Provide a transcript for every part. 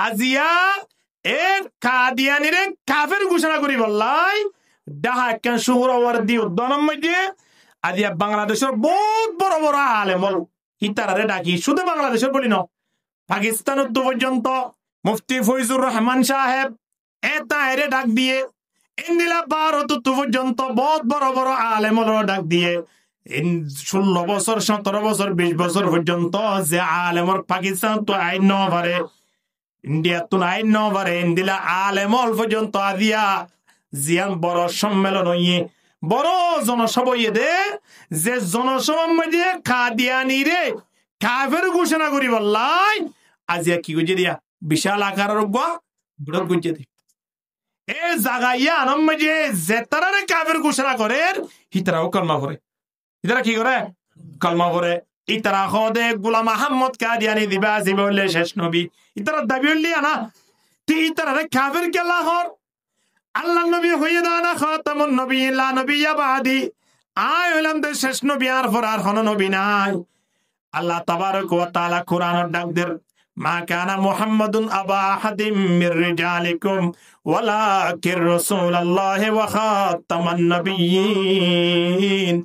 আজিয়া এর কাদিয়ানিরে কাফের ঘোষণা করি বললাই ডাহা একখান সুহরাওয়ার্দী উদ্যানের মধ্যে আজিয়া বাংলাদেশের বহুত বড় বড় আলেমল ইতারারে ডাকি শুধু বাংলাদেশের বলি না পাকিস্তান পর্যন্ত মুফতি ফৈজুর রহমান সাহেব এটা এরে ডাক দিয়ে ইন্দিলা ভারত পর্যন্ত বহুত বড় বড় আলেমল ডাক দিয়ে 16 বছর 17 বছর 20 বছর পর্যন্ত যে আলেমর পাকিস্তান তো আইন ন পারে ইন্ডিয়া তো আইন ন পারে ইন্দিলা আলেমল পর্যন্ত আজিয়া জিয়ান বড় সম্মেলন হইয়ে বড় জনসভা দে যে জনসভার মধ্যে কাদিয়ানি রে কাফের ঘোষণা করি বললাই আজিয়া কি গুজে দিয়া বিশাল আকারের বড় গুজে দি এ জাগাইয়া আনম মধ্যে যে তারা কাফের ঘোষণা করে হিতরাও কলমা পড়ে ইতারা কি করে কলমা পড়ে ইতারা খদে গোলাম আহমদ কাদিয়ানি দিবা আসিবে বললে শেষ নবী ইতারা দাবি হলি না ইতারা কাফের কেলা হর আল্লাহ নবী হইয়ে দানা খাতামুন নবী লা নবিয়্যা বাদি আয় হলাম দে শেষ নবী আর পর আর কোন নবী নাই আল্লাহ তাবারক ওয়া তাআলা কোরআনের ডাকদের মা কানা মুহাম্মাদুন আবা আহাদিম মির রিজালিকুম ওয়ালাকির রাসূলুল্লাহি ওয়া খাতামান নবিয়্যিন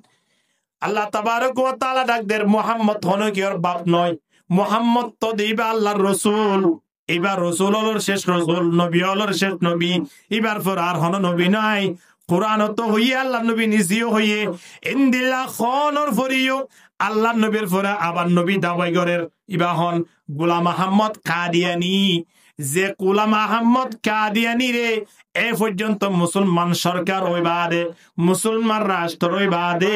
আল্লাহ তাবারক ওয়া তাআলা ডাকদের মুহাম্মদ হনো কি ওর বাপ নয় মুহাম্মদ তো দিবা আল্লাহর রাসূল এবার রসুল হলোর শেষ রসুল নবী হলোর শেষ নবী এবার পর আর হন নবী নাই কোরআন তো হইয়ে আল্লাহ নবী নিজেও হইয়ে ইন্দিল্লা খনর ফরিও আল্লাহ নবীর পরে আবার নবী দাবাইগরের ইবা হন গোলাম আহমদ কাদিয়ানি যে গোলাম আহমদ কাদিয়ানি রে এ পর্যন্ত মুসলমান সরকার ওই বাদে মুসলমান রাষ্ট্র ওই বাদে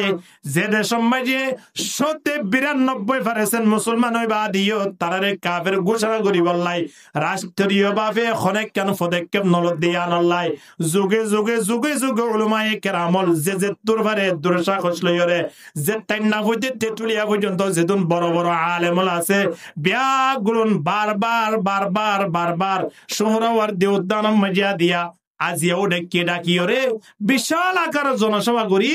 যে দেশের মাঝে 92% মুসলমান ওই বাদিও তারারে কাফের ঘোষণা করি বললাই রাষ্ট্রীয় ভাবে অনেক কেন পদক্ষেপ নল দিয়া নল্লাই যুগে যুগে যুগে যুগে উলমায়ে কেরামল যে তোরবারে দুরসা খসলইরে যে টাইনা হইতে তেতুলিয়া পর্যন্ত যেদিন বড় বড় আলেমল আছে বিয়াগুলন বারবার সোহরাওয়ার্দী উদ্যানের মাঝে দিয়া আজিয়াও ডেকে ডাকিও রে বিশাল আকার জনসভা করি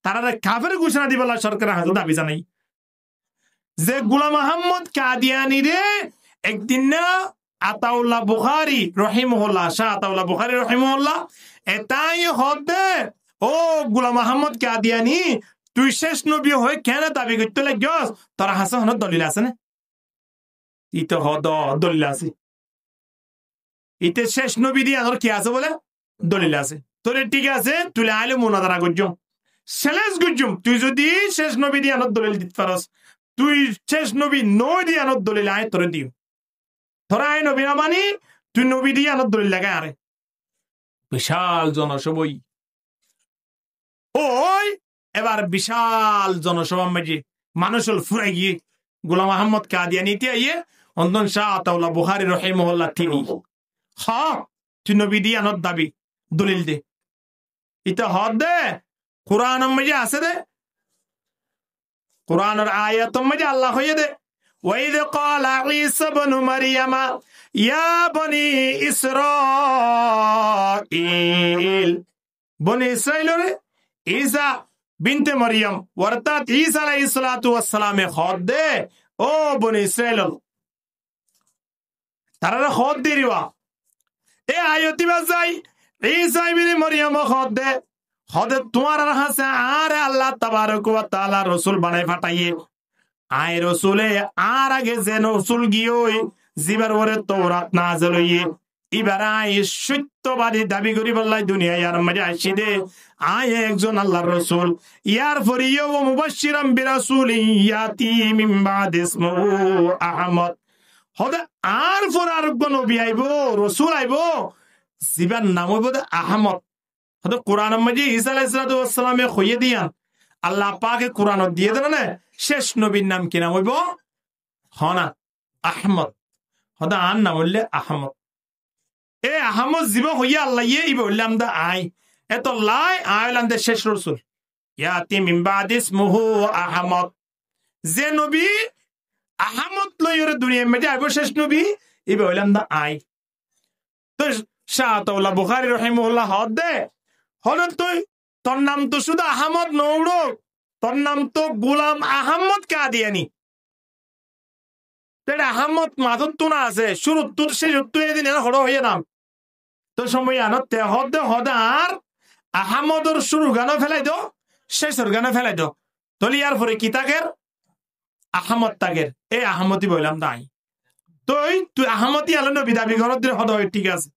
তারা কাফের ঘোষণা দিবেলা সরকার হাতে দাবি জানাই যে গোলাম আহমদ কাদিয়ানি রে একদিন না আতাউল্লাহ বুখারী রহিমাহুল্লাহ শাহ আতাউল্লাহ বুখারী রহিমাহুল্লাহ এটাই হদে ও গোলাম আহমদ কাদিয়ানি তুই শেষ নবী হয়ে কেন দাবি করতে লাগিস তোর হাসা হন দলিল আছে না ইতো হদ দলিল আছে ইতে শেষ নবী দিয়ে আর কি আছে বলে দলিল আছে তোরে ঠিক আছে তুই আইলে মুনাজারা করজম সেলেস করজম তুই যদি শেষ নবী দিয়ে আনত দলিল দিতে পারস তুই শেষ নবী নয় দিয়ে আনত দলিল আয় তোরে দিও তোরা আয় নবী না মানি তুই নবী দিয়ে আনত দলিল লাগাই আরে বিশাল জনসভাই ওই এবার বিশাল জনসভা মাঝে মানুষল ফুরাই গিয়ে গোলাম আহমদ কাদিয়ানিতে আইয়ে অন্দন শাহ আতাউল্লাহ বুখারী রহিমাহুল্লাহ তিনি তুই নবী দিয়ে আনত দাবি দলিল দে ইতা হদ দে কোরআন মধ্যে আছে দে কোরআনের আয়াত মধ্যে আল্লাহ হইয়ে দে ওয়াইদ ক্বালা ঈসা ইবনু মারইয়ামা ইয়া বনি ইসরাঈল বনি ইসরাঈলরে ঈসা বিনতে মারইয়াম অর্থাৎ ঈসা আলাইহিস সালাতু ওয়াস সালামে হদ দে ও বনি ইসরাঈল তারা হদ দিরিওয়া এ আয়তি বাজাই ঈসা ইবনে মারইয়াম হদে তোমার হাসে আর আল্লাহ তাবারক ওয়া তাআলা রাসূল বানাই পাঠাইয়ে আয় রাসূলে আর আগে যে রাসূল গিয়ে জিবার ওরে তাওরাত নাযিল হইয়ে এবার আয় সত্যবাদী দাবি করি বললাই দুনিয়া ইয়ার মাঝে আসি দে আয় একজন আল্লাহর রাসূল ইয়ার ফরিয়ো ওয়া মুবাশশিরাম বিরাসূলিন ইয়াতি মিন বাদ ইসমুহু আহমদ হদে আর ফর আর নবী আইবো রাসূল আইবো জিবার নাম হইব আহমদ হদে কোরআন মাঝে ঈসা আলাইহিস সালামে কইয়ে দিয়ান আল্লাহ পাকে কোরআন দিয়ে দেন না শেষ নবীর নাম কি নাম হইব হনা আহমদ হদে আর নাম হইলে আহমদ এ আহমদ জীব হইয়া আল্লাহ ইয়ে ইব হইলাম দা আই এত লাই আইলাম দে শেষ রাসূল ইয়াতি মিন বাদ ইসমুহু আহমদ যে নবী আহমদ লইরে দুনিয়ার মধ্যে আইব শেষ নবী ইব হইলাম দা আই তো শাহ আতাউল্লাহ বুখারী রহিমাহুল্লাহ হদ দে হলেন তুই তোর নাম তো শুধু আহমদ নৌড়ো তোর নাম তো গোলাম আহমদ কাদিয়ানি তেটা আহমদ মাথুর তুনা আছে শুরুত তুর শেষ তুই এদিন এর হড় হইয়া নাম তো সময় আনত তে হদ আর আহমদর শুরু গানো ফেলাই দো শেষর গানো ফেলাই দো তলি আর পরে কি তাকের আহমদ তাকের এই আহমদি বললাম নাই তুই আহমদি আলো নবী দাবি ঘর দিন হদ হয় ঠিক আছে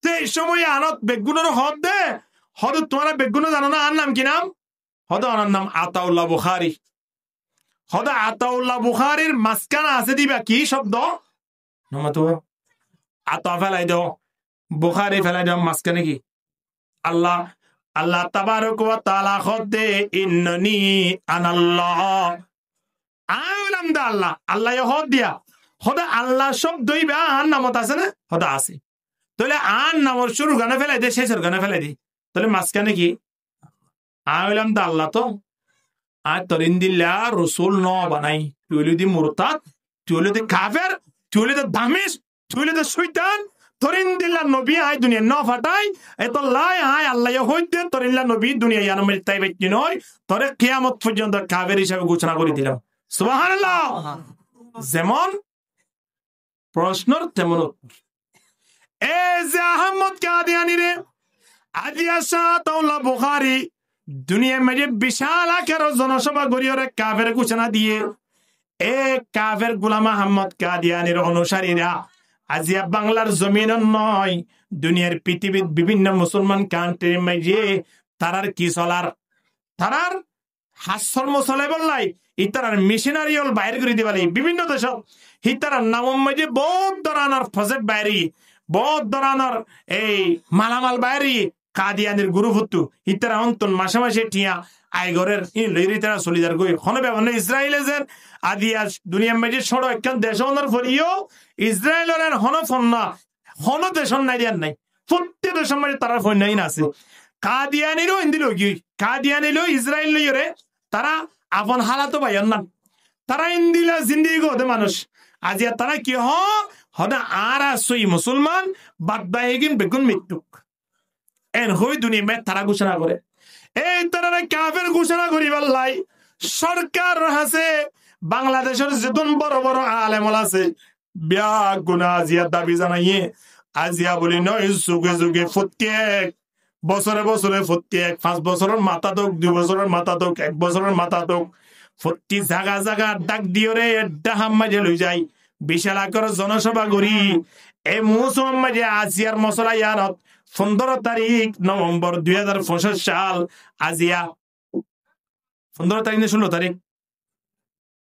তো এই সময় আনত বেগুনের হদ দে হদ তোমার বেগুন জানো না আর নাম কি নাম হদ আনার নাম আতাউল্লাহ বুখারী হদ আতাউল্লাহ বুখারীর মাঝখানে আছে দিবা কি শব্দ নমাতো আতা ফেলাই দাও বুখারী ফেলাই দাও মাঝখানে কি আল্লাহ আল্লাহ তাবারক ওয়া তাআলা খদে ইন্নানি আনাল্লাহ আউলাম দা আল্লাহ আল্লাহ হদ দিয়া হদ আল্লাহ শব্দই বা আন নামত আছে না হদ আছে তাহলে আন নামর শুরু গানে ফেলাই দে শেষের গানে ফেলাই দি তাহলে মাঝখানে কি আউলাম দা আল্লাহ তো আর তরিন্দিল্লা রসুল ন বানাই তুই দি মুরতাদ তুই দি কাফের তুই দি দামিস তুই দি শয়তান তরিন্দিল্লা নবী আই দুনিয়া ন ফাটাই এত লাই আই আল্লাহ হইতে তরিন্দিল্লা নবী দুনিয়া ইয়ার মেরে তাই বেটি নয় তরে কিয়ামত পর্যন্ত কাফের হিসাবে ঘোষণা করে দিলাম সুবহানাল্লাহ যেমন প্রশ্নর তেমন এ যে আহমদ কাদিয়ানি রে আজিয়া আতাউল্লাহ বুখারী দুনিয়া মেরে বিশাল আকার জনসভা গড়িয়ে কাফের ঘোষণা দিয়ে এ কাফের গোলাম আহমদ কাদিয়ানির অনুসারীরা আজিয়া বাংলার জমিন নয় দুনিয়ার পৃথিবীর বিভিন্ন মুসলমান কান্ট্রির মাঝে তারার কি চলার তারার হাস্যর্ম চলে বললাই ইতারার মিশনারি হল বাইরে করে দিবালি বিভিন্ন দেশ হিতারার নাম মাঝে বহুত ধরনের প্রজেক্ট বাইরে বহুত ধরনের এই মালামাল বাইরে কাদিয়ানির গুরুভুতু ইতারা অন্তন মাসে মাসে টিয়া আইগরের লইরি তারা চলিদার গই হনে ব্যবহার ইসরায়েলে যেন আদিয়াস দুনিয়া মেজে সড় একখান দেশ অনার ফলিও ইসরায়েলের হন ফন্না হন দেশ নাই দিয়ার নাই প্রত্যেক দেশের মাঝে তারা ফোন নাই না আছে কাদিয়ানিরও হিন্দি লগি কাদিয়ানিলো ইসরায়েল লইরে তারা আপন হালাতো পাইন না তারা ইন্দিলা জিন্দিগি গো মানুষ আজিয়া তারা কি হদা আর আসই মুসলমান বাদ বাহিগিন বেগুন মৃত্যুক এন হই দুনিয়া মে তারা ঘোষণা করে এই তারা কাফের ঘোষণা করি বললাই সরকার আছে বাংলাদেশের যেতন বড় বড় আলেমল আছে বিয়া গুনা আজিয়া দাবি জানাইয়ে আজিয়া বলি নয় যুগে যুগে প্রত্যেক বছরে বছরে প্রত্যেক 5 বছরের মাথা দোক 2 বছরের মাথা দোক 1 বছরের মাথা দোক প্রতি জায়গা জায়গা ডাক দিও রে ডাহাম মাঝে লই যাই বিশাল আকার জনসভা করি এই মৌসুম মাঝে আজিয়ার মশলা ইয়ারত 15 তারিখ নভেম্বর 2025 সাল আজিয়া 15 তারিখ না 16 তারিখ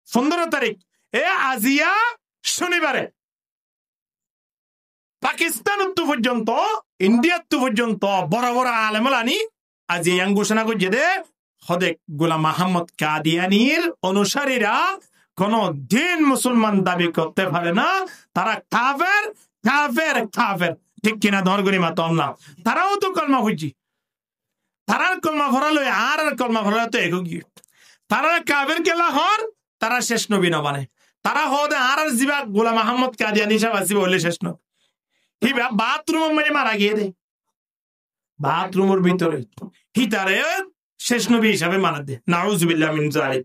15 তারিখ এ আজিয়া শনিবারে পাকিস্তান পর্যন্ত ইন্ডিয়া পর্যন্ত বড় বড় আলেমল আনি আজি ইয়াং ঘোষণা করছে দে হদেক গোলাম আহমদ কাদিয়ানির অনুসারীরা কোন দিন মুসলমান দাবি করতে পারে না তারা কাফের কাফের কাফের ঠিক কিনা ধরগরি মাতম না তারাও তো কলমা হইছি তারার কলমা ভরালো আর কলমা ভরালো তো একই তারা কাফের কেলা হর তারা শেষ নবী না বানে তারা হদে আর জিবা গোলাম আহমদ কাদিয়ানি সাহেব আসি বললে শেষ নবী হিবা বাথরুম মানে মারা গিয়ে দে বাথরুমের ভিতরে হিতারে শেষ নবী হিসাবে মানা দে নাউজুবিল্লাহ মিন যালিক